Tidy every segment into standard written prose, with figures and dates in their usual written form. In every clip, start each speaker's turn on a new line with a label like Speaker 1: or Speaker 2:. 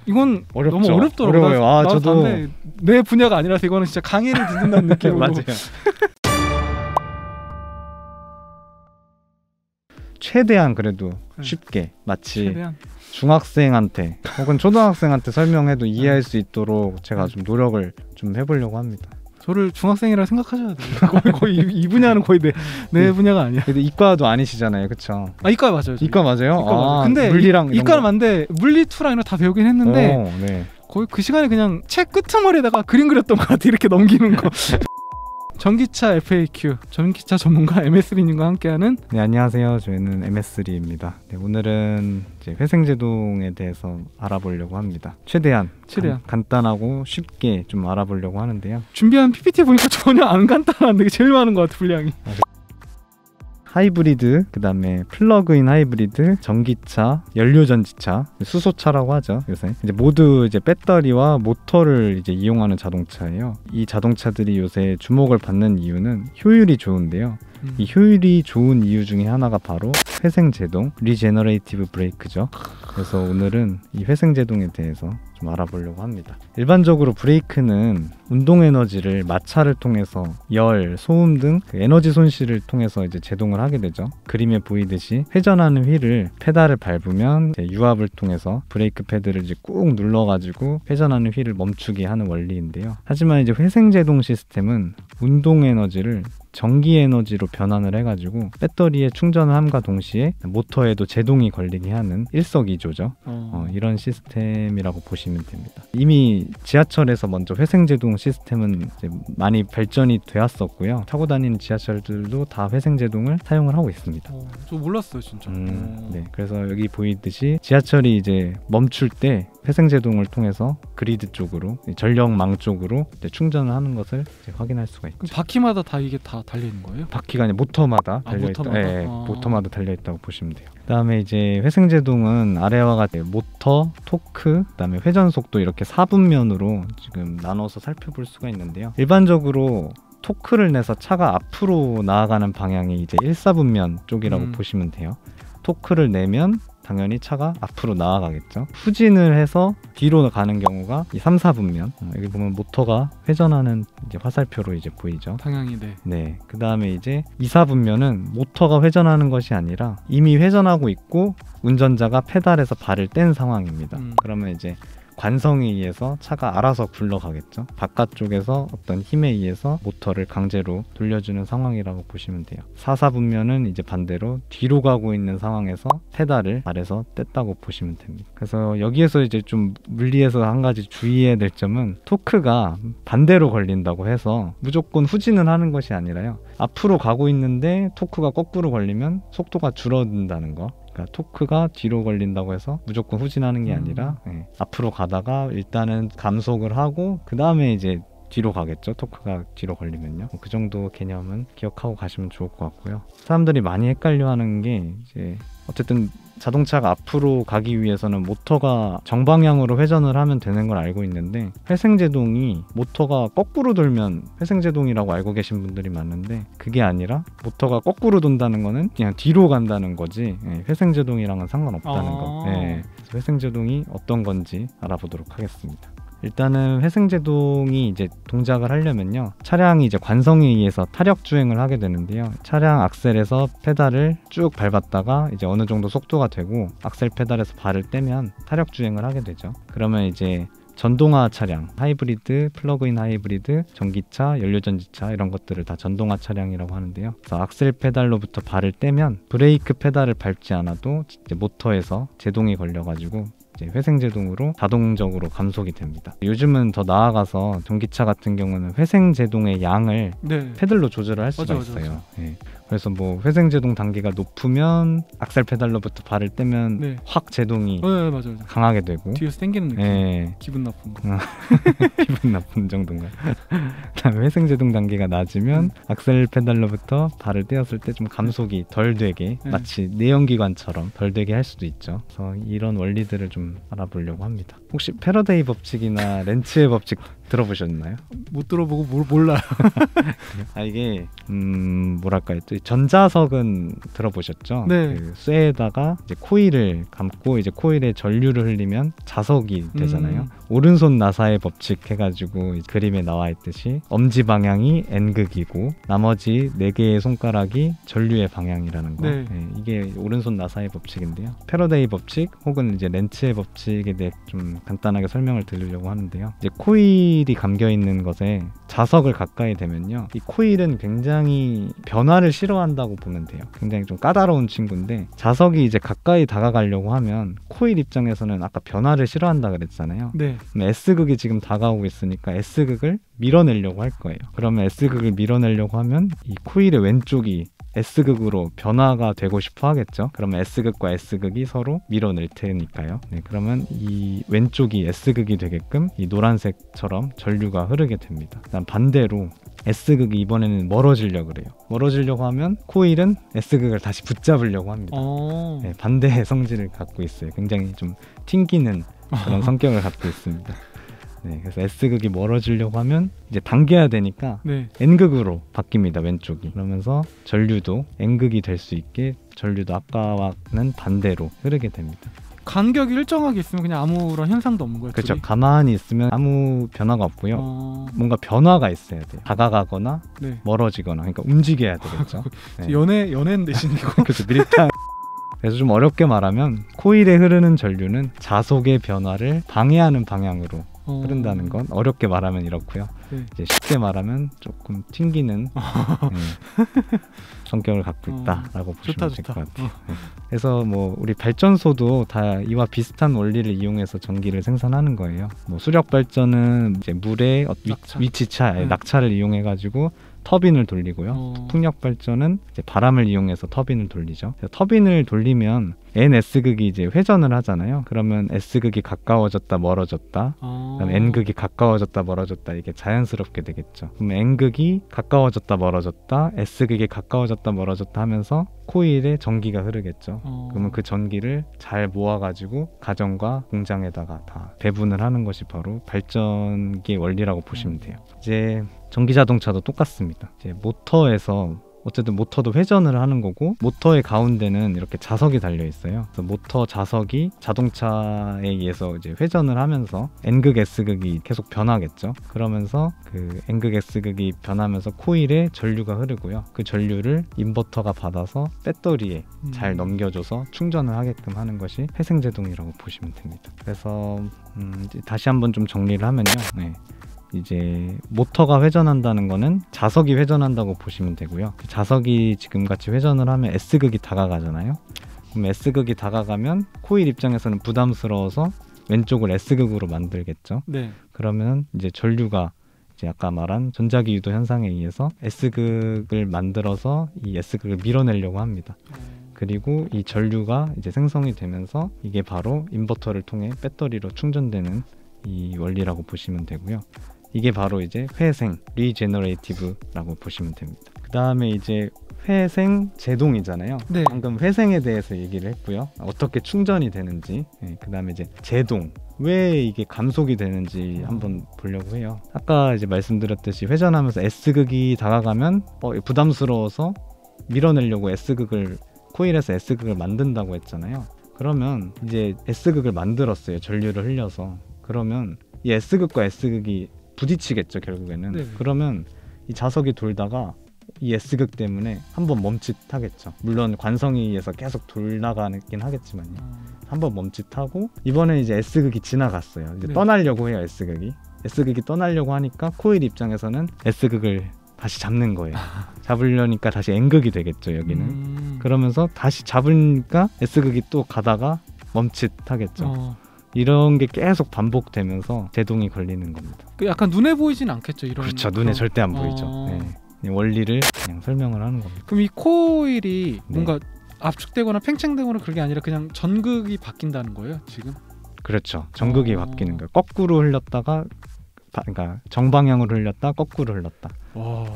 Speaker 1: 이건
Speaker 2: 어렵죠.
Speaker 1: 너무 어렵더라고요.
Speaker 2: 어려워요. 저도
Speaker 1: 내 분야가 아니라서 이거는 진짜 강의를 듣는다는 느낌으로.
Speaker 2: 맞아요. 최대한 그래도 쉽게 마치
Speaker 1: 최대한.
Speaker 2: 중학생한테 혹은 초등학생한테 설명해도 이해할 수 있도록 제가 좀 노력을 좀 해보려고 합니다.
Speaker 1: 저를 중학생이라 생각하셔야 돼요. 거의 이 분야는 거의 내 분야가 아니야.
Speaker 2: 근데 이과도 아니시잖아요, 그렇죠?
Speaker 1: 이과 맞아요.
Speaker 2: 이과 맞아요?
Speaker 1: 이과 맞아요. 근데
Speaker 2: 물리랑
Speaker 1: 이과는 맞는데 물리 2랑 이런 다 배우긴 했는데
Speaker 2: 네.
Speaker 1: 거의 그 시간에 그냥 책 끄트머리에다가 그림 그렸던 것 같아. 이렇게 넘기는 거. 전기차 FAQ, 전기차 전문가 MS3님과 함께하는
Speaker 2: 네, 안녕하세요. 저희는 MS3입니다. 네, 오늘은 이제 회생제동에 대해서 알아보려고 합니다. 최대한 간단하고 쉽게 좀 알아보려고 하는데요.
Speaker 1: 준비한 PPT 보니까 전혀 안 간단한데 게 제일 많은 것 같아, 분량이.
Speaker 2: 하이브리드, 그 다음에 플러그인 하이브리드, 전기차, 연료전지차, 수소차라고 하죠. 요새 이제 모두 이제 배터리와 모터를 이제 이용하는 자동차예요. 이 자동차들이 요새 주목을 받는 이유는 효율이 좋은데요. 이 효율이 좋은 이유 중에 하나가 바로 회생제동, 리제너레이티브 브레이크죠. 그래서 오늘은 이 회생제동에 대해서 좀 알아보려고 합니다. 일반적으로 브레이크는 운동 에너지를 마찰을 통해서 열, 소음 등 그 에너지 손실을 통해서 이제 제동을 하게 되죠. 그림에 보이듯이 회전하는 휠을 페달을 밟으면 이제 유압을 통해서 브레이크 패드를 이제 꾹 눌러가지고 회전하는 휠을 멈추게 하는 원리인데요. 하지만 이제 회생제동 시스템은 운동 에너지를 전기 에너지로 변환을 해가지고 배터리에 충전을 함과 동시에 모터에도 제동이 걸리게 하는 일석이조죠. 이런 시스템이라고 보시면 됩니다. 이미 지하철에서 먼저 회생제동 시스템은 이제 많이 발전이 되었었고요. 타고 다니는 지하철들도 다 회생제동을 사용을 하고 있습니다.
Speaker 1: 저 몰랐어요, 진짜.
Speaker 2: 네, 그래서 여기 보이듯이 지하철이 이제 멈출 때 회생제동을 통해서 그리드 쪽으로, 전력망 쪽으로 이제 충전을 하는 것을 이제 확인할 수가 있죠.
Speaker 1: 바퀴마다 다 이게 다 달려있는 거예요?
Speaker 2: 바퀴가 아니라 모터마다 달려있다.
Speaker 1: 모터마다?
Speaker 2: 모터마다 달려있다고 보시면 돼요. 그 다음에 이제 회생제동은 아래와 같이 모터, 토크, 그 다음에 회전 속도 이렇게 4분면으로 지금 나눠서 살펴볼 수가 있는데요. 일반적으로 토크를 내서 차가 앞으로 나아가는 방향이 이제 1/4분면 쪽이라고 보시면 돼요. 토크를 내면 당연히 차가 앞으로 나아가겠죠. 후진을 해서 뒤로 가는 경우가 이 3/4분면. 여기 보면 모터가 회전하는 이제 화살표로 이제 보이죠.
Speaker 1: 방향이
Speaker 2: 네. 그 다음에 이제 2/4분면은 모터가 회전하는 것이 아니라 이미 회전하고 있고 운전자가 페달에서 발을 뗀 상황입니다. 그러면 이제 관성에 의해서 차가 알아서 굴러가겠죠. 바깥쪽에서 어떤 힘에 의해서 모터를 강제로 돌려주는 상황이라고 보시면 돼요. 4/4분면은 이제 반대로 뒤로 가고 있는 상황에서 페달을 발에서 뗐다고 보시면 됩니다. 그래서 여기에서 이제 좀 물리에서 한 가지 주의해야 될 점은 토크가 반대로 걸린다고 해서 무조건 후진을 하는 것이 아니라요. 앞으로 가고 있는데 토크가 거꾸로 걸리면 속도가 줄어든다는 거. 토크가 뒤로 걸린다고 해서 무조건 후진하는 게 아니라 앞으로 가다가 일단은 감속을 하고 그 다음에 이제 뒤로 가겠죠. 토크가 뒤로 걸리면요. 그 정도 개념은 기억하고 가시면 좋을 것 같고요. 사람들이 많이 헷갈려하는 게 이제 어쨌든 자동차가 앞으로 가기 위해서는 모터가 정방향으로 회전을 하면 되는 걸 알고 있는데 회생제동이 모터가 거꾸로 돌면 회생제동이라고 알고 계신 분들이 많은데 그게 아니라 모터가 거꾸로 돈다는 거는 그냥 뒤로 간다는 거지 회생제동이랑은 상관없다는 거. 회생제동이 어떤 건지 알아보도록 하겠습니다. 일단은 회생제동이 이제 동작을 하려면요. 차량이 이제 관성에 의해서 타력 주행을 하게 되는데요. 차량 악셀에서 페달을 쭉 밟았다가 이제 어느 정도 속도가 되고 악셀 페달에서 발을 떼면 타력 주행을 하게 되죠. 그러면 이제 전동화 차량, 하이브리드, 플러그인 하이브리드, 전기차, 연료전지차 이런 것들을 다 전동화 차량이라고 하는데요. 그래서 악셀 페달로부터 발을 떼면 브레이크 페달을 밟지 않아도 이제 모터에서 제동이 걸려가지고 회생제동으로 자동적으로 감속이 됩니다. 요즘은 더 나아가서 전기차 같은 경우는 회생제동의 양을 페달로 조절을 할 수가 있어요. 그래서 뭐 회생제동 단계가 높으면 악셀 페달로부터 발을 떼면 확 제동이 강하게 되고
Speaker 1: 뒤에서 당기는 느낌. 기분 나쁜 거.
Speaker 2: 기분 나쁜 정도인가. 그다음에 회생제동 단계가 낮으면 악셀 페달로부터 발을 떼었을 때 좀 감속이 덜 되게 마치 내연기관처럼 덜 되게 할 수도 있죠. 그래서 이런 원리들을 좀 알아보려고 합니다. 혹시 패러데이 법칙이나 렌츠의 법칙 들어보셨나요?
Speaker 1: 못 들어보고 몰라요.
Speaker 2: 아 이게 뭐랄까요? 또 전자석은 들어보셨죠?
Speaker 1: 네.
Speaker 2: 그 쇠에다가 이제 코일을 감고 이제 코일에 전류를 흘리면 자석이 되잖아요. 오른손 나사의 법칙 해가지고 그림에 나와 있듯이 엄지 방향이 N극이고 나머지 4개의 손가락이 전류의 방향이라는 거.
Speaker 1: 네.
Speaker 2: 네, 이게 오른손 나사의 법칙인데요. 패러데이 법칙 혹은 이제 렌츠의 법칙에 대해 좀 간단하게 설명을 드리려고 하는데요. 이제 코일이 감겨 있는 것에 자석을 가까이 대면요, 이 코일은 굉장히 변화를 싫어한다고 보면 돼요. 굉장히 좀 까다로운 친구인데 자석이 이제 가까이 다가가려고 하면 코일 입장에서는 아까 변화를 싫어한다 그랬잖아요.
Speaker 1: 네.
Speaker 2: 그럼 S극이 지금 다가오고 있으니까 S극을 밀어내려고 할 거예요. 그러면 S극을 밀어내려고 하면 이 코일의 왼쪽이 S극으로 변화가 되고 싶어 하겠죠. 그러면 S극과 S극이 서로 밀어낼 테니까요. 네, 그러면 이 왼쪽이 S극이 되게끔 이 노란색처럼 전류가 흐르게 됩니다. 그다음 반대로 S극이 이번에는 멀어지려고 그래요. 멀어지려고 하면 코일은 S극을 다시 붙잡으려고 합니다. 네, 반대의 성질을 갖고 있어요. 굉장히 좀 튕기는 그런 성격을 갖고 있습니다. 네, 그래서 S극이 멀어지려고 하면 이제 당겨야 되니까
Speaker 1: 네.
Speaker 2: N극으로 바뀝니다. 왼쪽이. 그러면서 전류도 N극이 될 수 있게 전류도 아까와는 반대로 흐르게 됩니다.
Speaker 1: 간격이 일정하게 있으면 그냥 아무런 현상도 없는 거예요?
Speaker 2: 그렇죠.
Speaker 1: 둘이?
Speaker 2: 가만히 있으면 아무 변화가 없고요. 뭔가 변화가 있어야 돼요. 다가가거나
Speaker 1: 네.
Speaker 2: 멀어지거나, 그러니까 움직여야 되겠죠. 네.
Speaker 1: 연예인 대신이고.
Speaker 2: 그렇죠. 밀당. 그래서 좀 어렵게 말하면 코일에 흐르는 전류는 자석의 변화를 방해하는 방향으로 흐른다는 건 어렵게 말하면 이렇고요.
Speaker 1: 네.
Speaker 2: 이제 쉽게 말하면 조금 튕기는 성격을 갖고 있다라고 보시면 될 것 같아요. 네. 그래서 뭐 우리 발전소도 다 이와 비슷한 원리를 이용해서 전기를 생산하는 거예요. 뭐 수력 발전은 이제 물의 위치차,
Speaker 1: 네.
Speaker 2: 낙차를 이용해 가지고 터빈을 돌리고요. 풍력 발전은 이제 바람을 이용해서 터빈을 돌리죠. 터빈을 돌리면 N-S극이 이제 회전을 하잖아요. 그러면 S극이 가까워졌다 멀어졌다, 그다음 N극이 가까워졌다 멀어졌다, 이게 자연스럽게 되겠죠. 그럼 N극이 가까워졌다 멀어졌다, S극이 가까워졌다 멀어졌다 하면서 코일에 전기가 흐르겠죠. 그러면 그 전기를 잘 모아가지고 가정과 공장에다가 다 배분을 하는 것이 바로 발전기의 원리라고 보시면 돼요. 이제 전기자동차도 똑같습니다. 이제 모터에서 어쨌든 모터도 회전을 하는 거고, 모터의 가운데는 이렇게 자석이 달려 있어요. 그래서 모터 자석이 자동차에 의해서 이제 회전을 하면서 N극 S극이 계속 변하겠죠. 그러면서 그 N극 S극이 변하면서 코일에 전류가 흐르고요. 그 전류를 인버터가 받아서 배터리에 잘 넘겨줘서 충전을 하게끔 하는 것이 회생제동이라고 보시면 됩니다. 그래서 이제 다시 한번 좀 정리를 하면요. 네. 이제 모터가 회전한다는 거는 자석이 회전한다고 보시면 되고요. 자석이 지금 같이 회전을 하면 S극이 다가가잖아요. 그럼 S극이 다가가면 코일 입장에서는 부담스러워서 왼쪽을 S극으로 만들겠죠.
Speaker 1: 네.
Speaker 2: 그러면 이제 전류가 이제 아까 말한 전자기 유도 현상에 의해서 S극을 만들어서 이 S극을 밀어내려고 합니다. 그리고 이 전류가 이제 생성이 되면서 이게 바로 인버터를 통해 배터리로 충전되는 이 원리라고 보시면 되고요. 이게 바로 이제 회생, 리제너레이티브라고 보시면 됩니다. 그 다음에 이제 회생 제동이잖아요.
Speaker 1: 네.
Speaker 2: 방금 회생에 대해서 얘기를 했고요. 어떻게 충전이 되는지. 네, 그 다음에 이제 제동, 왜 이게 감속이 되는지 한번 보려고 해요. 아까 이제 말씀드렸듯이 회전하면서 S극이 다가가면 부담스러워서 밀어내려고 S극을, 코일에서 S극을 만든다고 했잖아요. 그러면 이제 S극을 만들었어요. 전류를 흘려서. 그러면 이 S극과 S극이 부딪히겠죠, 결국에는.
Speaker 1: 네.
Speaker 2: 그러면 이 자석이 돌다가 이 S극 때문에 한번 멈칫하겠죠. 물론 관성에 의해서 계속 돌아가긴 하겠지만요. 한번 멈칫하고, 이번에 이제 S극이 지나갔어요. 이제
Speaker 1: 네.
Speaker 2: 떠나려고 해요, S극이. S극이 떠나려고 하니까 코일 입장에서는 S극을 다시 잡는 거예요. 잡으려니까 다시 N극이 되겠죠, 여기는. 그러면서 다시 잡으니까 S극이 또 가다가 멈칫하겠죠. 이런 게 계속 반복되면서 제동이 걸리는 겁니다.
Speaker 1: 약간 눈에 보이진 않겠죠, 이런.
Speaker 2: 그렇죠. 눈에 절대 안 보이죠. 네. 원리를 그냥 설명을 하는 겁니다.
Speaker 1: 그럼 이 코일이
Speaker 2: 네.
Speaker 1: 뭔가 압축되거나 팽창되거나 그런 게 아니라 그냥 전극이 바뀐다는 거예요, 지금?
Speaker 2: 그렇죠. 전극이 바뀌는 거예요. 거꾸로 흘렸다가, 그러니까 정방향으로 흘렸다, 거꾸로 흘렀다. 네.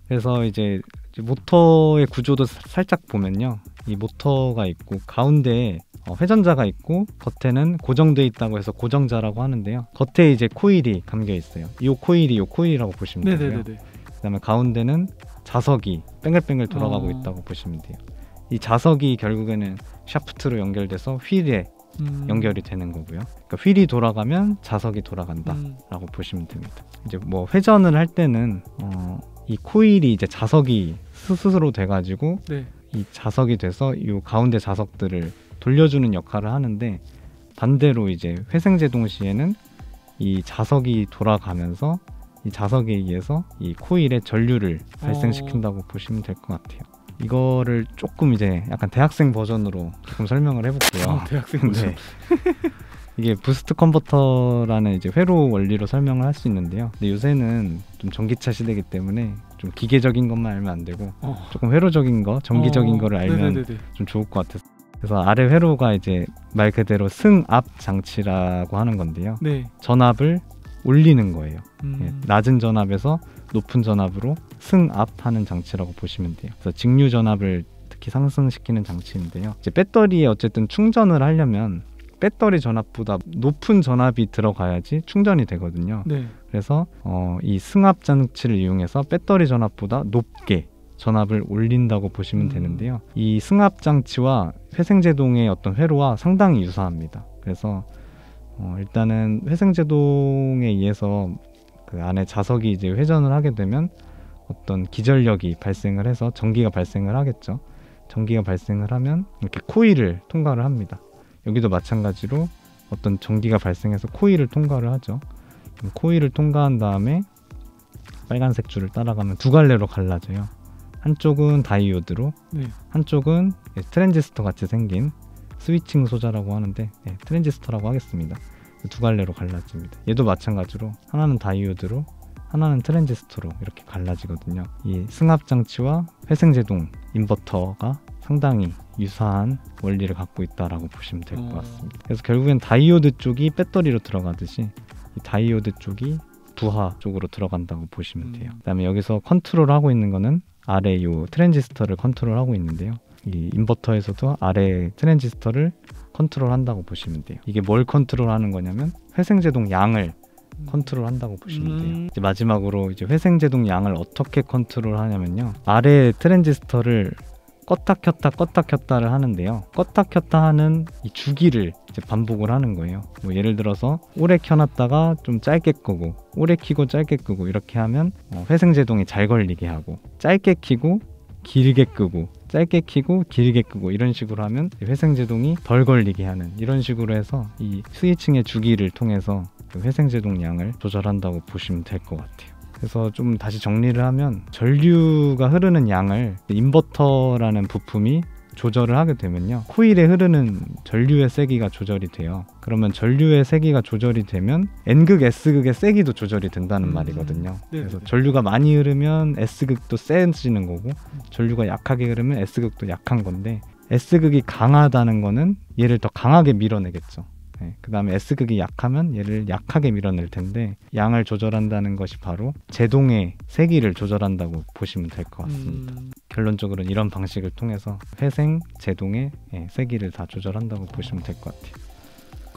Speaker 2: 그래서 이제 모터의 구조도 살짝 보면요, 이 모터가 있고 가운데에 회전자가 있고 겉에는 고정돼 있다고 해서 고정자라고 하는데요. 겉에 이제 코일이 감겨 있어요. 이 코일이라고 보시면 되고요.
Speaker 1: 네네네.
Speaker 2: 그다음에 가운데는 자석이 뱅글뱅글 돌아가고 있다고 보시면 돼요. 이 자석이 결국에는 샤프트로 연결돼서 휠에 연결이 되는 거고요. 그러니까 휠이 돌아가면 자석이 돌아간다라고 보시면 됩니다. 이제 뭐 회전을 할 때는 이 코일이 이제 자석이 스스로 돼가지고
Speaker 1: 네.
Speaker 2: 이 자석이 돼서 이 가운데 자석들을 돌려주는 역할을 하는데, 반대로 이제 회생제동 시에는 이 자석이 돌아가면서 이 자석에 의해서 이 코일에 전류를 발생시킨다고 보시면 될 것 같아요. 이거를 조금 이제 약간 대학생 버전으로 조금 설명을 해볼게요.
Speaker 1: 대학생 버전.
Speaker 2: 네. 이게 부스트 컨버터라는 이제 회로 원리로 설명을 할 수 있는데요. 근데 요새는 좀 전기차 시대이기 때문에 좀 기계적인 것만 알면 안 되고 조금 회로적인 거, 전기적인 거를 알면
Speaker 1: 네네네네.
Speaker 2: 좀 좋을 것 같아서. 그래서 아래 회로가 이제 말 그대로 승압 장치라고 하는 건데요.
Speaker 1: 네.
Speaker 2: 전압을 올리는 거예요. 예, 낮은 전압에서 높은 전압으로 승압하는 장치라고 보시면 돼요. 그래서 직류 전압을 특히 상승시키는 장치인데요. 이제 배터리에 어쨌든 충전을 하려면 배터리 전압보다 높은 전압이 들어가야지 충전이 되거든요.
Speaker 1: 네.
Speaker 2: 그래서 이 승압 장치를 이용해서 배터리 전압보다 높게 전압을 올린다고 보시면 되는데요. 이 승압 장치와 회생제동의 어떤 회로와 상당히 유사합니다. 그래서 일단은 회생제동에 의해서 그 안에 자석이 이제 회전을 하게 되면 어떤 기전력이 발생을 해서 전기가 발생을 하겠죠. 전기가 발생을 하면 이렇게 코일을 통과를 합니다. 여기도 마찬가지로 어떤 전기가 발생해서 코일을 통과를 하죠. 코일을 통과한 다음에 빨간색 줄을 따라가면 두 갈래로 갈라져요. 한쪽은 다이오드로,
Speaker 1: 네.
Speaker 2: 한쪽은 트랜지스터 같이 생긴 스위칭 소자라고 하는데 트랜지스터라고 하겠습니다. 두 갈래로 갈라집니다. 얘도 마찬가지로 하나는 다이오드로, 하나는 트랜지스터로 이렇게 갈라지거든요. 이 승합장치와 회생제동 인버터가 상당히 유사한 원리를 갖고 있다라고 보시면 될 것 같습니다. 그래서 결국엔 다이오드 쪽이 배터리로 들어가듯이 이 다이오드 쪽이 부하 쪽으로 들어간다고 보시면 돼요. 그다음에 여기서 컨트롤하고 있는 거는 아래 이 트랜지스터를 컨트롤하고 있는데요. 이 인버터에서도 아래 트랜지스터를 컨트롤한다고 보시면 돼요. 이게 뭘 컨트롤하는 거냐면 회생제동 양을 컨트롤한다고 보시면 돼요. 이제 마지막으로 이제 회생제동 양을 어떻게 컨트롤하냐면요. 아래 트랜지스터를 껐다 켰다를 하는데요. 껐다 켰다 하는 이 주기를 이제 반복을 하는 거예요. 뭐 예를 들어서 오래 켜놨다가 좀 짧게 끄고, 오래 켜고 짧게 끄고 이렇게 하면 회생제동이 잘 걸리게 하고, 짧게 켜고 길게 끄고, 짧게 켜고 길게 끄고 이런 식으로 하면 회생제동이 덜 걸리게 하는, 이런 식으로 해서 이 스위칭의 주기를 통해서 회생제동 양을 조절한다고 보시면 될 것 같아요. 그래서 좀 다시 정리를 하면 전류가 흐르는 양을 인버터라는 부품이 조절을 하게 되면요, 코일에 흐르는 전류의 세기가 조절이 돼요. 그러면 전류의 세기가 조절이 되면 N극, S극의 세기도 조절이 된다는 말이거든요. 그래서 전류가 많이 흐르면 S극도 세지는 거고, 전류가 약하게 흐르면 S극도 약한 건데, S극이 강하다는 거는 얘를 더 강하게 밀어내겠죠. 그 다음에 S극이 약하면 얘를 약하게 밀어낼 텐데, 양을 조절한다는 것이 바로 제동의 세기를 조절한다고 보시면 될 것 같습니다. 결론적으로는 이런 방식을 통해서 회생, 제동의 세기를 다 조절한다고 보시면 될 것 같아요.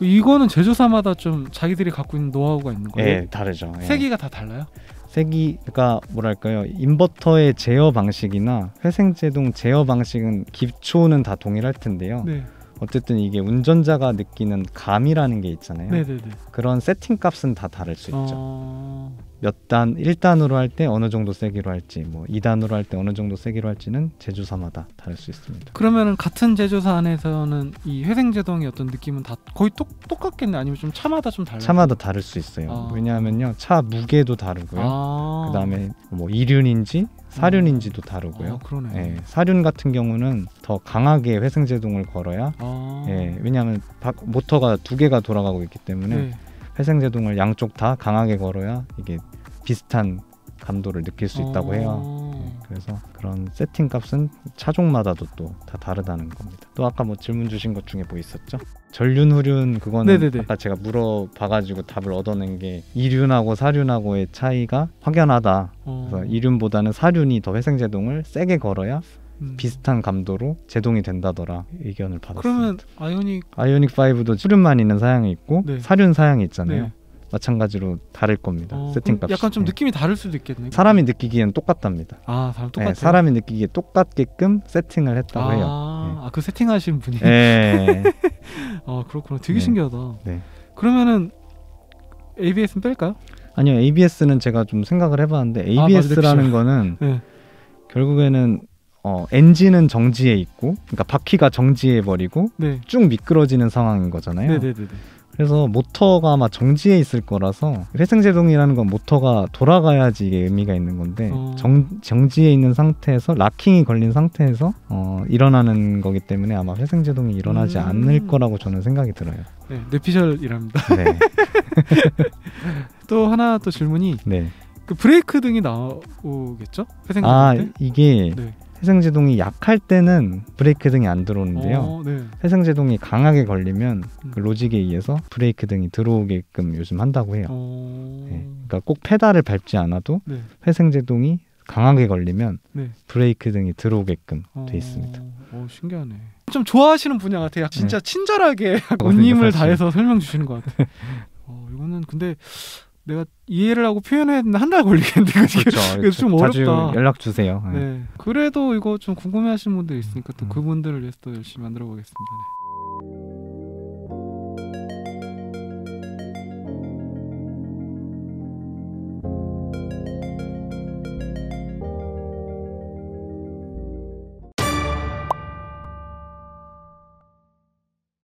Speaker 1: 이거는 제조사마다 좀 자기들이 갖고 있는 노하우가 있는 거예요?
Speaker 2: 네, 다르죠.
Speaker 1: 세기가 다 달라요?
Speaker 2: 세기가 뭐랄까요, 인버터의 제어 방식이나 회생제동 제어 방식은 기초는 다 동일할 텐데요.
Speaker 1: 네.
Speaker 2: 어쨌든 이게 운전자가 느끼는 감이라는 게 있잖아요.
Speaker 1: 네네네.
Speaker 2: 그런 세팅 값은 다 다를 수 있죠. 몇 단, 1단으로 할 때 어느 정도 세기로 할지, 뭐 2단으로 할 때 어느 정도 세기로 할지는 제조사마다 다를 수 있습니다.
Speaker 1: 그러면은 같은 제조사 안에서는 이 회생제동의 어떤 느낌은 다 거의 똑같겠네? 아니면 좀 차마다 좀 달라요?
Speaker 2: 차마다 다를 수 있어요. 왜냐하면요, 차 무게도 다르고요. 그다음에 뭐 이륜인지 사륜인지도 다르고요.
Speaker 1: 그러네.
Speaker 2: 예, 사륜 같은 경우는 더 강하게 회생제동을 걸어야, 왜냐하면 모터가 두 개가 돌아가고 있기 때문에 회생제동을 양쪽 다 강하게 걸어야 이게 비슷한 감도를 느낄 수 있다고 해요. 그래서 그런 세팅 값은 차종마다도 또 다 다르다는 겁니다. 또 아까 뭐 질문 주신 것 중에 뭐 있었죠? 전륜, 후륜, 그거는 네네네. 아까 제가 물어봐가지고 답을 얻어낸 게 이륜하고 사륜하고의 차이가 확연하다. 그래서 이륜보다는 사륜이 더 회생제동을 세게 걸어야 비슷한 감도로 제동이 된다더라 의견을 받았습니다.
Speaker 1: 그러면
Speaker 2: 아이오닉 5도 수륜만 있는 사양이 있고
Speaker 1: 네.
Speaker 2: 사륜 사양이 있잖아요.
Speaker 1: 네.
Speaker 2: 마찬가지로 다를 겁니다. 세팅값이.
Speaker 1: 약간 좀 느낌이 다를 수도 있겠네.
Speaker 2: 사람이 느끼기에는 똑같답니다.
Speaker 1: 사람 똑같아요?
Speaker 2: 사람이 느끼기에 똑같게끔 세팅을 했다고 해요.
Speaker 1: 그 세팅하신 분이?
Speaker 2: 네.
Speaker 1: 그렇구나. 되게 신기하다.
Speaker 2: 네.
Speaker 1: 그러면은 ABS는 뺄까요?
Speaker 2: 아니요. ABS는 제가 좀 생각을 해봤는데 ABS라는 거는
Speaker 1: 네.
Speaker 2: 결국에는 엔진은 정지해 있고, 그러니까 바퀴가 정지해 버리고
Speaker 1: 네.
Speaker 2: 쭉 미끄러지는 상황인 거잖아요.
Speaker 1: 네네네.
Speaker 2: 그래서 모터가 아마 정지해 있을 거라서 회생제동이라는 건 모터가 돌아가야지 이게 의미가 있는 건데 정지해 있는 상태에서 락킹이 걸린 상태에서 일어나는 거기 때문에 아마 회생제동이 일어나지 않을 거라고 저는 생각이 들어요.
Speaker 1: 네, 뇌피셜이랍니다.
Speaker 2: 네.
Speaker 1: 또 하나 또 질문이
Speaker 2: 네.
Speaker 1: 그 브레이크 등이 나오겠죠? 회생제동 때?
Speaker 2: 이게
Speaker 1: 네.
Speaker 2: 회생제동이 약할 때는 브레이크 등이 안 들어오는데요.
Speaker 1: 네.
Speaker 2: 회생제동이 강하게 걸리면 그 로직에 의해서 브레이크 등이 들어오게끔 요즘 한다고 해요. 네. 그러니까 꼭 페달을 밟지 않아도
Speaker 1: 네.
Speaker 2: 회생제동이 강하게 걸리면
Speaker 1: 네.
Speaker 2: 브레이크 등이 들어오게끔 돼 있습니다.
Speaker 1: 신기하네. 좀 좋아하시는 분야 같아요. 진짜
Speaker 2: 네.
Speaker 1: 친절하게 온 힘을 다해서 설명 주시는 것 같아요. 이거는 근데 내가 이해를 하고 표현해야 되는데 한 달 걸리겠는데 그렇죠. 좀 어렵다.
Speaker 2: 자주 연락 주세요.
Speaker 1: 네. 그래도 이거 좀 궁금해하시는 분들 있으니까 또 그분들을 위해서 또 열심히 만들어 보겠습니다. 네.